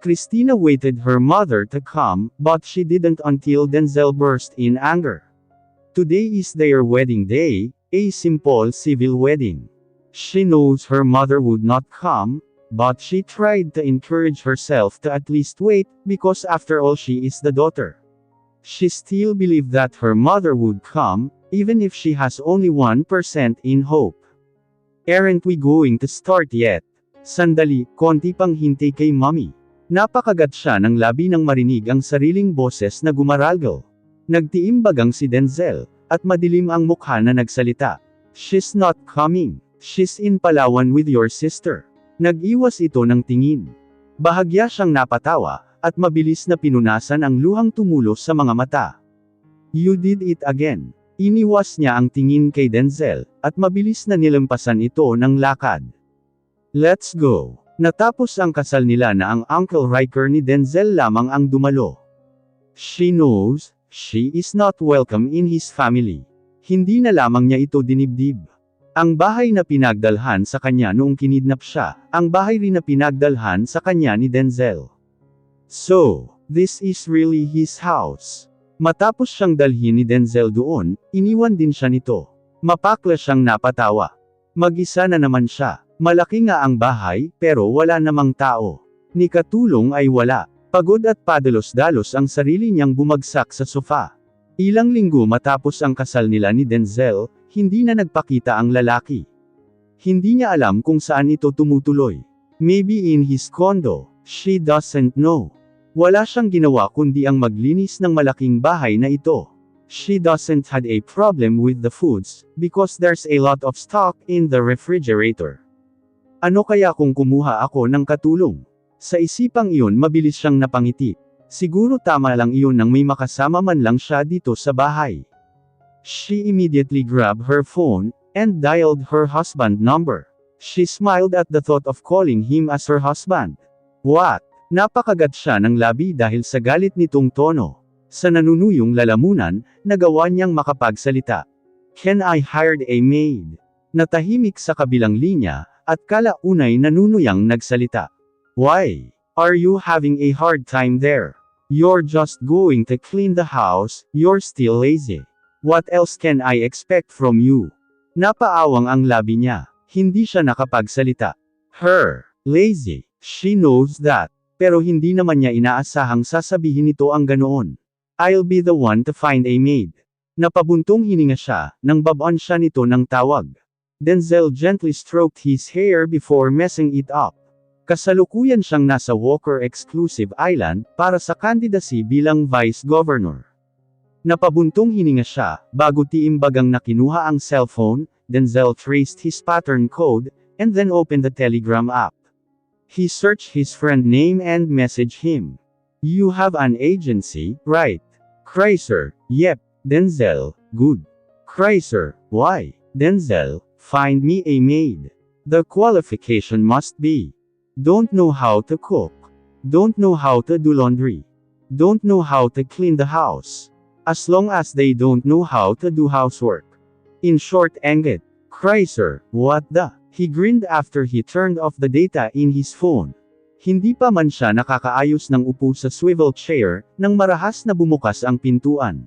Christina waited her mother to come, but she didn't until Denzel burst in anger. Today is their wedding day, a simple civil wedding. She knows her mother would not come, but she tried to encourage herself to at least wait, because after all she is the daughter. She still believed that her mother would come, even if she has only 1% in hope. Aren't we going to start yet? Sandali, konti pang hintay kay mommy. Napakagat siya ng labi nang marinig ang sariling boses na gumaralgal. Nagtiimbagang si Denzel, at madilim ang mukha na nagsalita. She's not coming. She's in Palawan with your sister. Nag-iwas ito ng tingin. Bahagya siyang napatawa, at mabilis na pinunasan ang luhang tumulo sa mga mata. You did it again. Iniwas niya ang tingin kay Denzel, at mabilis na nilampasan ito ng lakad. Let's go. Natapos ang kasal nila na ang Uncle Riker ni Denzel lamang ang dumalo. She knows, she is not welcome in his family. Hindi na lamang niya ito dinibdib. Ang bahay na pinagdalhan sa kanya noong kinidnap siya, ang bahay rin na pinagdalhan sa kanya ni Denzel. So, this is really his house. Matapos siyang dalhin ni Denzel doon, iniwan din siya nito. Mapakla siyang napatawa. Mag-isa na naman siya. Malaki nga ang bahay, pero wala namang tao. Ni katulong ay wala. Pagod at padalos-dalos ang sarili niyang bumagsak sa sofa. Ilang linggo matapos ang kasal nila ni Denzel, hindi na nagpakita ang lalaki. Hindi niya alam kung saan ito tumutuloy. Maybe in his condo, she doesn't know. Wala siyang ginawa kundi ang maglinis ng malaking bahay na ito. She doesn't had a problem with the foods, because there's a lot of stock in the refrigerator. Ano kaya kung kumuha ako ng katulong? Sa isipang iyon mabilis siyang napangiti. Siguro tama lang iyon nang may makasama man lang siya dito sa bahay. She immediately grabbed her phone, and dialed her husband number. She smiled at the thought of calling him as her husband. What? Napakagat siya ng labi dahil sa galit nitong tono. Sa nanunuyong lalamunan, nagawa niyang makapagsalita. Can I hire a maid? Natahimik sa kabilang linya, at kalaunay nanunuyang nagsalita. Why? Are you having a hard time there? You're just going to clean the house, you're still lazy. What else can I expect from you? Napaawang ang labi niya. Hindi siya nakapagsalita. Her, lazy, she knows that. Pero hindi naman niya inaasahang sasabihin nito ang ganoon. I'll be the one to find a maid. Napabuntong hininga siya, nang babaan siya nito ng tawag. Denzel gently stroked his hair before messing it up. Kasalukuyan siyang nasa Walker Exclusive Island, para sa candidacy bilang Vice Governor. Napabuntong hininga siya, bago tiimbagang nakinuha ang cellphone. Denzel traced his pattern code, and then opened the Telegram app. He searched his friend name and messaged him. You have an agency, right? Chrysler, yep. Denzel, good. Chrysler, why? Denzel, find me a maid. The qualification must be: don't know how to cook, don't know how to do laundry, don't know how to clean the house. As long as they don't know how to do housework. In short, enged. Chrysler, what the? He grinned after he turned off the data in his phone. Hindi pa man siya nakakaayos ng upo sa swivel chair, nang marahas na bumukas ang pintuan.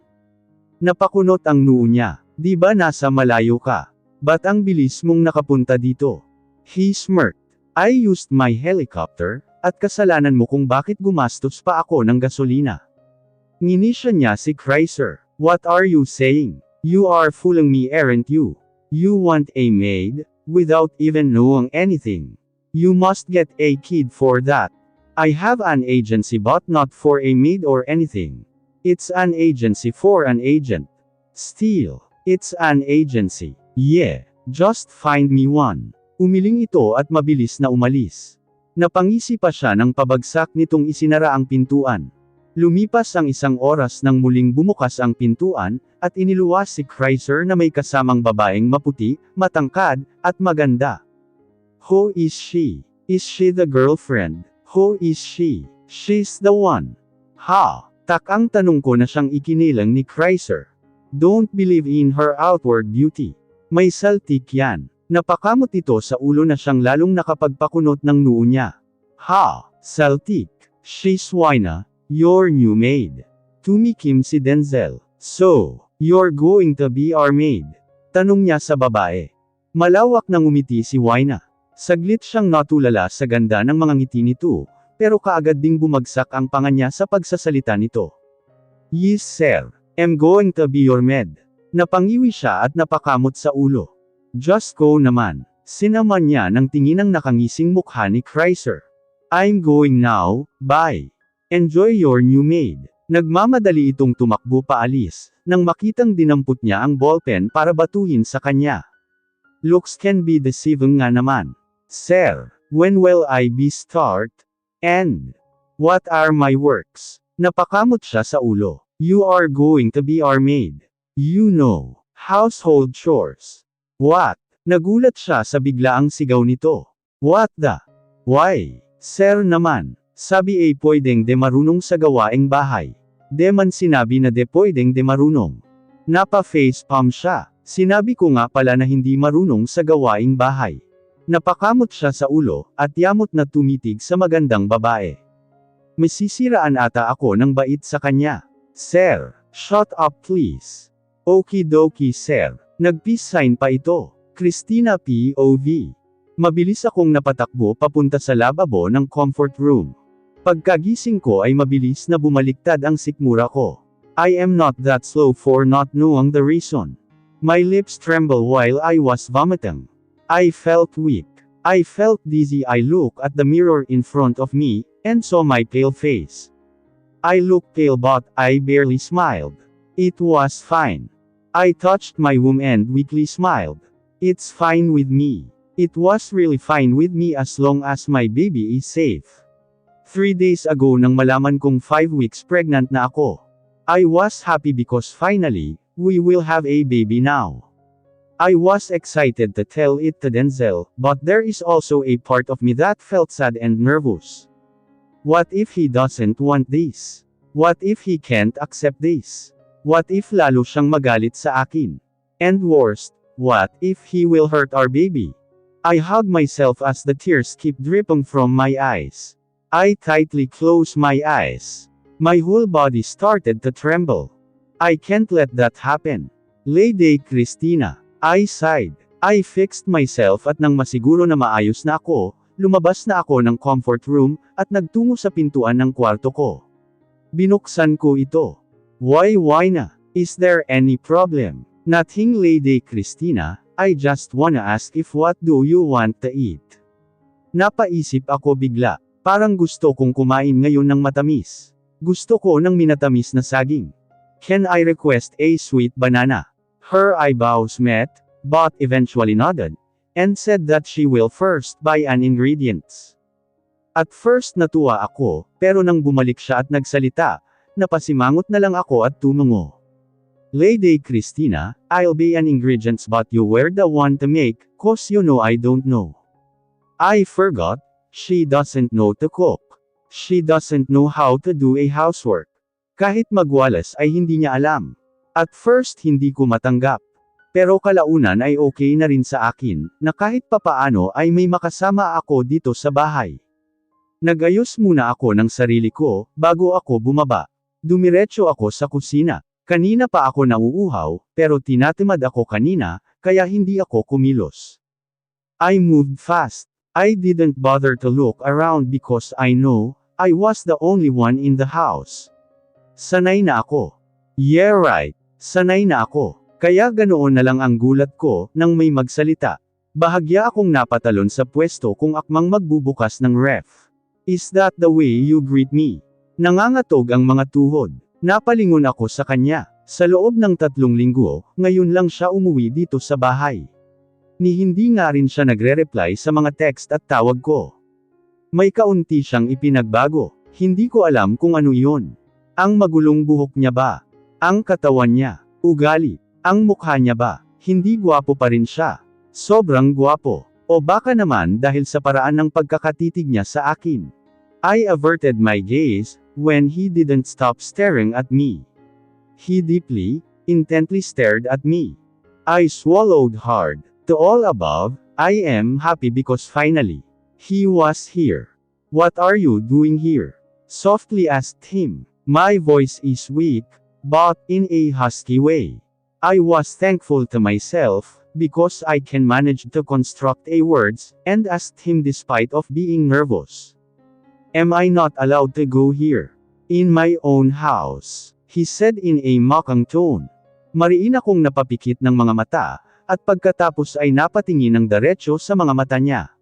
Napakunot ang noo niya. Di ba nasa malayo ka? Ba't ang bilis mong nakapunta dito? He smirked. I used my helicopter, at kasalanan mo kung bakit gumastos pa ako ng gasolina. Nginisya niya si Chrysler. What are you saying? You are fooling me, aren't you? You want a maid, without even knowing anything. You must get a kid for that. I have an agency but not for a maid or anything. It's an agency for an agent. Still, it's an agency. Yeah, just find me one. Umiling ito at mabilis na umalis. Napangisi pa siya nang pabagsak nitong isinara ang pintuan. Lumipas ang 1 oras nang muling bumukas ang pintuan, at iniluwas si Chrysler na may kasamang babaeng maputi, matangkad, at maganda. Who is she? Is she the girlfriend? Who is she? She's the one. Ha? Takang tanong ko na siyang ikinilang ni Chrysler. Don't believe in her outward beauty. May saltik yan. Napakamot ito sa ulo na siyang lalong nakapagpakunot ng noo niya. Ha? Saltik? She's Wina, your new maid. Tumikim si Denzel. So, you're going to be our maid? Tanong niya sa babae. Malawak na ngumiti si Wina. Saglit siyang natulala sa ganda ng mga ngiti nito, pero kaagad ding bumagsak ang panga niya sa pagsasalita nito. Yes sir, I'm going to be your maid. Napangiwi siya at napakamot sa ulo. Just go naman. Sinaman niya ng tingin ng nakangising mukha ni Chrysler. I'm going now, bye. Enjoy your new maid. Nagmamadali itong tumakbo paalis, nang makitang dinampot niya ang ballpen para batuhin sa kanya. Looks can be deceiving nga naman. Sir, when will I be start? And what are my works? Napakamot siya sa ulo. You are going to be our maid. You know, household chores. What? Nagulat siya sa biglaang sigaw nito. What the? Why? Sir naman, sabi ay pwedeng de marunong sa gawaing bahay. De man sinabi na de pwedeng de marunong. Napa-facepalm siya. Sinabi ko nga pala na hindi marunong sa gawaing bahay. Napakamot siya sa ulo, at yamot na tumitig sa magandang babae. Masisiraan ata ako ng bait sa kanya. Sir, shut up please. Okidoki sir. Nag-peace sign pa ito. Christina POV. Mabilis akong napatakbo papunta sa lababo ng comfort room. Pagkagising ko ay mabilis na bumaliktad ang sikmura ko. I am not that slow for not knowing the reason. My lips trembled while I was vomiting. I felt weak. I felt dizzy. I looked at the mirror in front of me, and saw my pale face. I looked pale but I barely smiled. It was fine. I touched my womb and weakly smiled. It's fine with me. It was really fine with me as long as my baby is safe. 3 days ago nang malaman kong 5 weeks pregnant na ako. I was happy because finally, we will have a baby now. I was excited to tell it to Denzel, but there is also a part of me that felt sad and nervous. What if he doesn't want this? What if he can't accept this? What if lalo siyang magalit sa akin? And worst, what if he will hurt our baby? I hugged myself as the tears keep dripping from my eyes. I tightly closed my eyes. My whole body started to tremble. I can't let that happen. Lady Christina. I sighed. I fixed myself at nang masiguro na maayos na ako, lumabas na ako ng comfort room, at nagtungo sa pintuan ng kwarto ko. Binuksan ko ito. Why na? Is there any problem? Nothing Lady Christina. I just wanna ask if what do you want to eat? Napaisip ako bigla. Parang gusto kong kumain ngayon ng matamis. Gusto ko ng minatamis na saging. Can I request a sweet banana? Her eyebrows met, but eventually nodded, and said that she will first buy an ingredients. At first natuwa ako, pero nang bumalik siya at nagsalita, napasimangot na lang ako at tumungo. Lady Christina, I'll be an ingredients but you were the one to make, cause you know I don't know. I forgot, she doesn't know to cook. She doesn't know how to do a housework. Kahit magwalas ay hindi niya alam. At first hindi ko matanggap. Pero kalaunan ay okay na rin sa akin, na kahit papaano ay may makasama ako dito sa bahay. Nagayos muna ako ng sarili ko, bago ako bumaba. Dumiretso ako sa kusina. Kanina pa ako nauuhaw, pero tinatamad ako kanina, kaya hindi ako kumilos. I moved fast. I didn't bother to look around because I know, I was the only one in the house. Sanay na ako. Yeah right, sanay na ako. Kaya ganoon na lang ang gulat ko, nang may magsalita. Bahagya akong napatalon sa pwesto kung akmang magbubukas ng ref. Is that the way you greet me? Nangangatog ang mga tuhod. Napalingon ako sa kanya. Sa loob ng 3 linggo, ngayon lang siya umuwi dito sa bahay. Ni hindi nga rin siya nagre-reply sa mga text at tawag ko. May kaunti siyang ipinagbago. Hindi ko alam kung ano iyon. Ang magulong buhok niya ba? Ang katawan niya? Ugali? Ang mukha niya ba? Hindi gwapo pa rin siya. Sobrang gwapo. O baka naman dahil sa paraan ng pagkakatitig niya sa akin. I averted my gaze, when he didn't stop staring at me. He deeply, intently stared at me. I swallowed hard. To all above, I am happy because finally, he was here. What are you doing here? Softly asked him. My voice is weak, but in a husky way. I was thankful to myself, because I can manage to construct a words, and asked him despite of being nervous. Am I not allowed to go here? In my own house, he said in a mocking tone. Mariin akong napapikit ng mga mata, at pagkatapos ay napatingin ng diretso sa mga mata niya.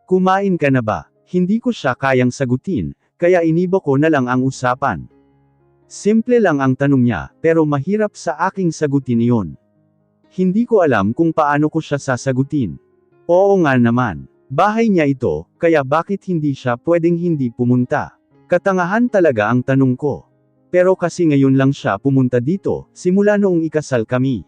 Kumain ka na ba? Hindi ko siya kayang sagutin, kaya iniba ko na lang ang usapan. Simple lang ang tanong niya, pero mahirap sa aking sagutin iyon. Hindi ko alam kung paano ko siya sasagutin. Oo nga naman, bahay niya ito, kaya bakit hindi siya pwedeng hindi pumunta? Katangahan talaga ang tanong ko. Pero kasi ngayon lang siya pumunta dito, simula noong ikasal kami.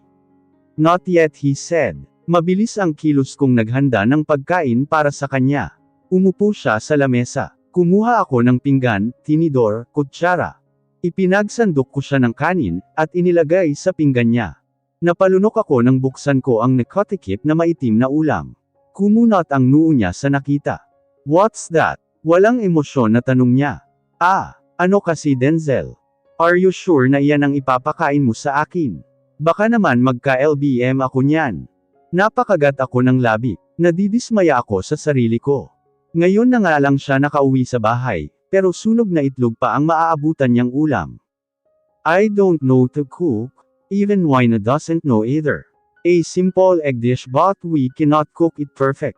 Not yet, he said. Mabilis ang kilos kong naghanda ng pagkain para sa kanya. Umupo siya sa lamesa. Kumuha ako ng pinggan, tinidor, kutsara. Ipinagsandok ko siya ng kanin, at inilagay sa pinggan niya. Napalunok ako nang buksan ko ang nakatikip na maitim na ulam. Kumunot ang noo niya sa nakita. What's that? Walang emosyon na tanong niya. Ano kasi Denzel? Are you sure na iyan ang ipapakain mo sa akin? Baka naman magka-LBM ako niyan. Napakagat ako ng labi. Nadidismaya ako sa sarili ko. Ngayon na nga lang siya nakauwi sa bahay, pero sunog na itlog pa ang maaabutan niyang ulam. I don't know to cook, even Wina doesn't know either. A simple egg dish but we cannot cook it perfect.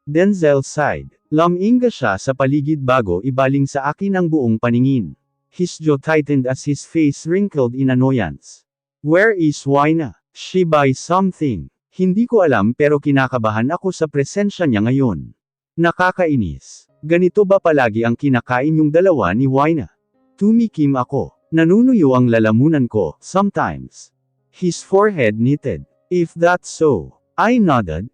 Denzel sighed. Laminga siya sa paligid bago ibaling sa akin ang buong paningin. His jaw tightened as his face wrinkled in annoyance. Where is Wina? She buys something. Hindi ko alam pero kinakabahan ako sa presensya niya ngayon. Nakakainis. Ganito ba palagi ang kinakain yung dalawa ni Wina? Tumikim ako. Nanunuyo ang lalamunan ko, sometimes. His forehead knitted. If that's so. I nodded.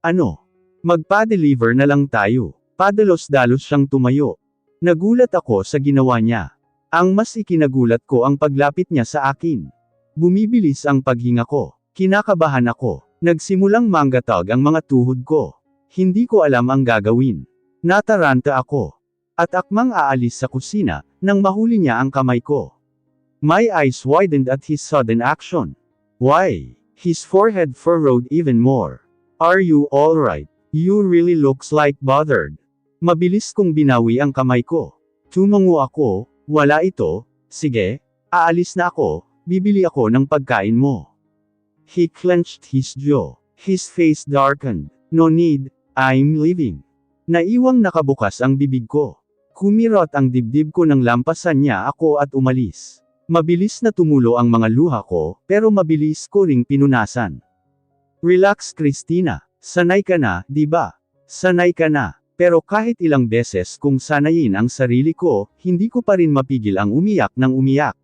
Ano? Magpa-deliver na lang tayo. Padalos-dalos siyang tumayo. Nagulat ako sa ginawa niya. Ang mas ikinagulat ko ang paglapit niya sa akin. Bumibilis ang paghinga ko. Kinakabahan ako. Nagsimulang manggatag ang mga tuhod ko. Hindi ko alam ang gagawin. Nataranta ako. At akmang aalis sa kusina, nang mahuli niya ang kamay ko. My eyes widened at his sudden action. Why? His forehead furrowed even more. Are you alright? You really looks like bothered. Mabilis kong binawi ang kamay ko. Tumango ako, wala ito, sige, aalis na ako, bibili ako ng pagkain mo. He clenched his jaw. His face darkened. No need, I'm leaving. Naiwang nakabukas ang bibig ko. Kumirot ang dibdib ko nang lampasan niya ako at umalis. Mabilis na tumulo ang mga luha ko, pero mabilis ko ring pinunasan. Relax Christina, sanay ka na, di ba? Sanay ka na. Pero kahit ilang beses kung sanayin ang sarili ko, hindi ko pa rin mapigil ang umiyak ng umiyak.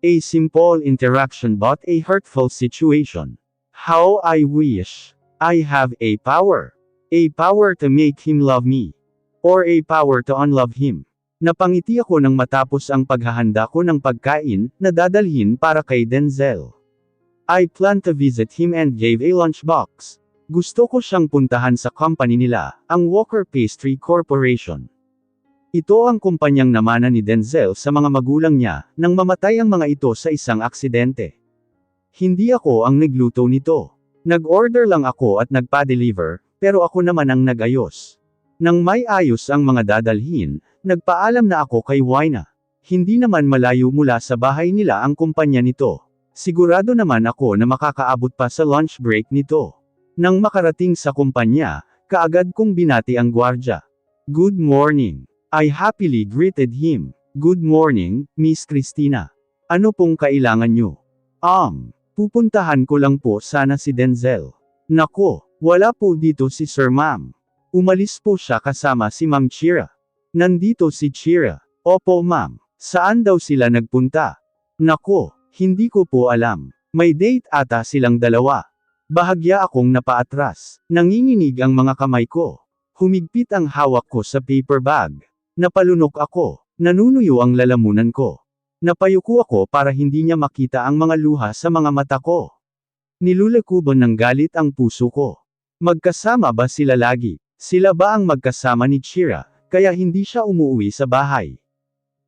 A simple interaction but a hurtful situation. How I wish I have a power. A power to make him love me. Or a power to unlove him. Napangiti ako nang matapos ang paghahanda ko ng pagkain na dadalhin para kay Denzel. I planned to visit him and gave a lunchbox. Gusto ko siyang puntahan sa company nila, ang Walker Pastry Corporation. Ito ang kumpanyang namana ni Denzel sa mga magulang niya, nang mamatay ang mga ito sa isang aksidente. Hindi ako ang nagluto nito. Nag-order lang ako at nagpa-deliver, pero ako naman ang nag-ayos. Nang may ayos ang mga dadalhin, nagpaalam na ako kay Wina. Hindi naman malayo mula sa bahay nila ang kumpanya nito. Sigurado naman ako na makakaabot pa sa lunch break nito. Nang makarating sa kumpanya, kaagad kong binati ang gwardya. Good morning. I happily greeted him. Good morning, Miss Christina. Ano pong kailangan nyo? Pupuntahan ko lang po sana si Denzel. Nako, wala po dito si Sir Ma'am. Umalis po siya kasama si Ma'am Chira. Nandito si Chira. Opo ma'am. Saan daw sila nagpunta? Nako, hindi ko po alam. May date ata silang dalawa. Bahagya akong napaatras. Nanginginig ang mga kamay ko. Humigpit ang hawak ko sa paper bag. Napalunok ako. Nanunuyo ang lalamunan ko. Napayuko ako para hindi niya makita ang mga luha sa mga mata ko. Nilulakuban ng galit ang puso ko. Magkasama ba sila lagi? Sila ba ang magkasama ni Chira, kaya hindi siya umuwi sa bahay?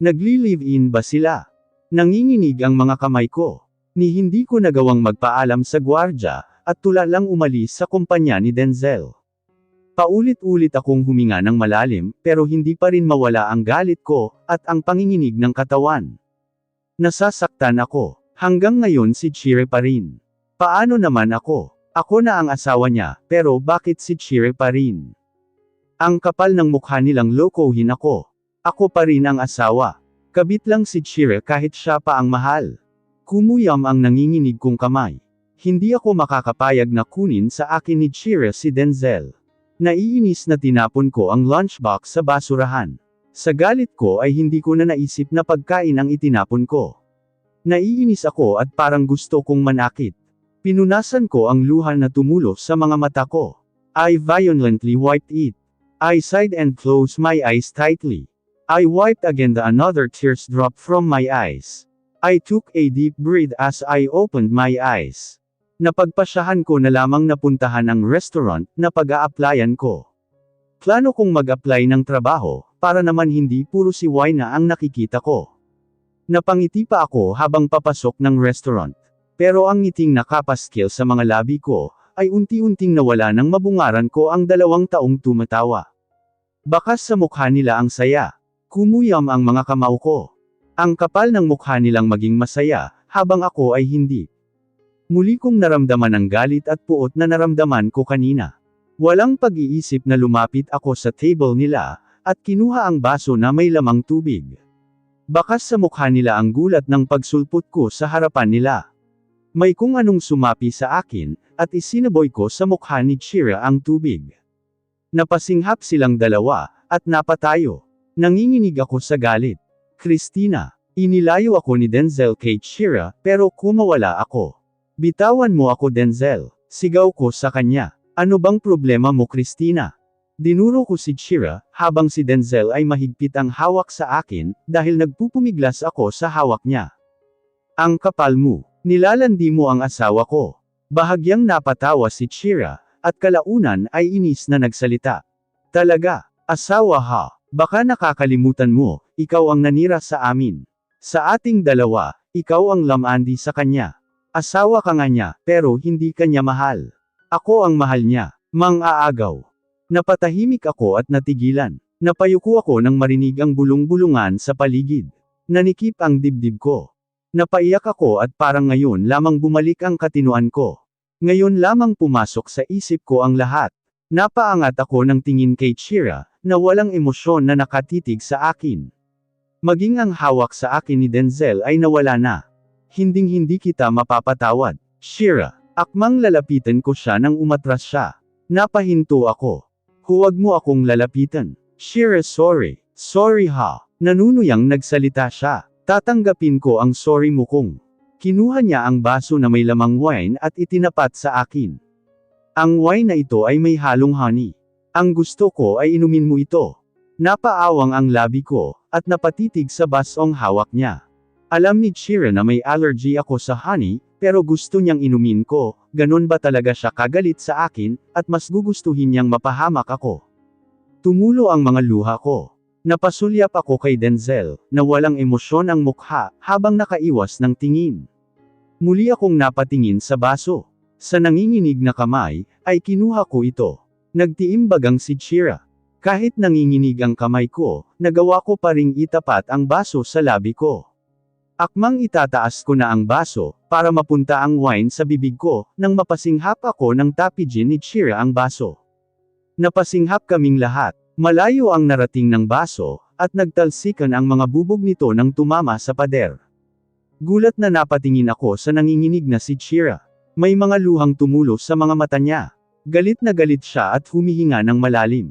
Nagli-live-in ba sila? Nanginginig ang mga kamay ko. Ni hindi ko nagawang magpaalam sa gwardya, at tula lang umalis sa kumpanya ni Denzel. Paulit-ulit akong huminga ng malalim, pero hindi pa rin mawala ang galit ko, at ang panginginig ng katawan. Nasasaktan ako. Hanggang ngayon si Chire pa rin. Paano naman ako? Ako na ang asawa niya, pero bakit si Chire pa rin? Ang kapal ng mukha nilang lokohin ako. Ako pa rin ang asawa. Kabit lang si Chire kahit siya pa ang mahal. Kumuyam ang nanginginig kong kamay. Hindi ako makakapayag na kunin sa akin ni Chire si Denzel. Naiinis na tinapon ko ang lunchbox sa basurahan. Sa galit ko ay hindi ko na naisip na pagkain ang itinapon ko. Naiinis ako at parang gusto kong manakit. Pinunasan ko ang luha na tumulo sa mga mata ko. I violently wiped it. I sighed and closed my eyes tightly. I wiped again the another tears dropped from my eyes. I took a deep breath as I opened my eyes. Napagpasyahan ko na lamang napuntahan ang restaurant na pag-a-applyan ko. Plano kong mag-apply ng trabaho, para naman hindi puro si Wayna ang nakikita ko. Napangiti pa ako habang papasok ng restaurant. Pero ang ngiting nakapaskil sa mga labi ko, ay unti-unting nawala nang mabungaran ko ang 2 taong tumatawa. Bakas sa mukha nila ang saya. Kumuyam ang mga kamao ko. Ang kapal ng mukha nilang maging masaya, habang ako ay hindi. Muli kong naramdaman ang galit at puot na naramdaman ko kanina. Walang pag-iisip na lumapit ako sa table nila, at kinuha ang baso na may lamang tubig. Bakas sa mukha nila ang gulat ng pagsulpot ko sa harapan nila. May kung anong sumapi sa akin, at isinaboy ko sa mukha ni Chira ang tubig. Napasinghap silang dalawa, at napatayo. Nanginginig ako sa galit. Christina, inilayo ako ni Denzel kay Chira, pero kumawala ako. Bitawan mo ako Denzel, sigaw ko sa kanya. Ano bang problema mo Christina? Dinuro ko si Chira, habang si Denzel ay mahigpit ang hawak sa akin, dahil nagpupumiglas ako sa hawak niya. Ang kapal mo, nilalandi mo ang asawa ko. Bahagyang napatawa si Chira, at kalaunan ay inis na nagsalita. Talaga, asawa ha, baka nakakalimutan mo, ikaw ang nanira sa amin. Sa ating dalawa, ikaw ang lamandi sa kanya. Asawa ka nga niya, pero hindi kanya mahal. Ako ang mahal niya, mang-aagaw. Napatahimik ako at natigilan. Napayuko ako nang marinig ang bulong-bulungan sa paligid. Nanikip ang dibdib ko. Napaiyak ako at parang ngayon lamang bumalik ang katinuan ko. Ngayon lamang pumasok sa isip ko ang lahat. Napaangat ako ng tingin kay Chira, na walang emosyon na nakatitig sa akin. Maging ang hawak sa akin ni Denzel ay nawala na. Hinding-hindi kita mapapatawad, Chira. Akmang lalapitan ko siya nang umatras siya. Napahinto ako. Huwag mo akong lalapitan. Chira sorry. Sorry ha. Nanunuyang nagsalita siya. Tatanggapin ko ang sorry mo kung. Kinuha niya ang baso na may lamang wine at itinapat sa akin. Ang wine na ito ay may halong honey. Ang gusto ko ay inumin mo ito. Napaawang ang labi ko, at napatitig sa basong hawak niya. Alam ni Chira na may allergy ako sa honey, pero gusto niyang inumin ko, ganon ba talaga siya kagalit sa akin, at mas gugustuhin niyang mapahamak ako. Tumulo ang mga luha ko. Napasulyap ako kay Denzel, na walang emosyon ang mukha, habang nakaiwas ng tingin. Muli akong napatingin sa baso. Sa nanginginig na kamay, ay kinuha ko ito. Nagtiimbagang si Chira. Kahit nanginginig ang kamay ko, nagawa ko pa ring itapat ang baso sa labi ko. Akmang itataas ko na ang baso, para mapunta ang wine sa bibig ko, nang mapasinghap ako ng tapijin ni Chira ang baso. Napasinghap kaming lahat. Malayo ang narating ng baso, at nagtalsikan ang mga bubog nito nang tumama sa pader. Gulat na napatingin ako sa nanginginig na si Chira. May mga luhang tumulo sa mga mata niya. Galit na galit siya at humihinga ng malalim.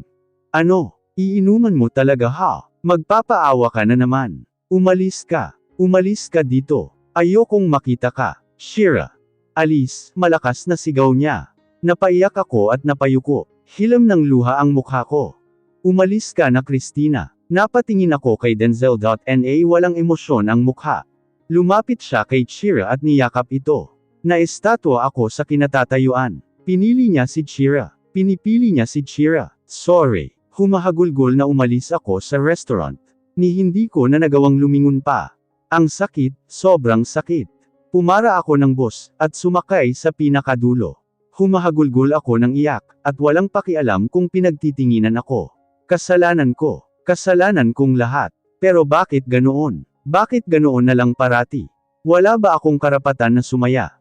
Ano, iinuman mo talaga ha? Magpapaawa ka na naman. Umalis ka. Umalis ka dito. Ayokong makita ka. Chira. Alis, malakas na sigaw niya. Napaiyak ako at napayuko. Hilam ng luha ang mukha ko. Umalis ka na Christina. Napatingin ako kay Denzel.na walang emosyon ang mukha. Lumapit siya kay Chira at niyakap ito. Naestatwa ako sa kinatatayuan. Pinili niya si Chira. Pinipili niya si Chira. Sorry. Humahagulgol na umalis ako sa restaurant. Ni hindi ko na nagawang lumingon pa. Ang sakit, sobrang sakit. Pumara ako ng bus, at sumakay sa pinakadulo. Humahagulgol ako ng iyak, at walang pakialam kung pinagtitinginan ako. Kasalanan ko. Kasalanan kong lahat. Pero bakit ganoon? Bakit ganoon na lang parati? Wala ba akong karapatan na sumaya?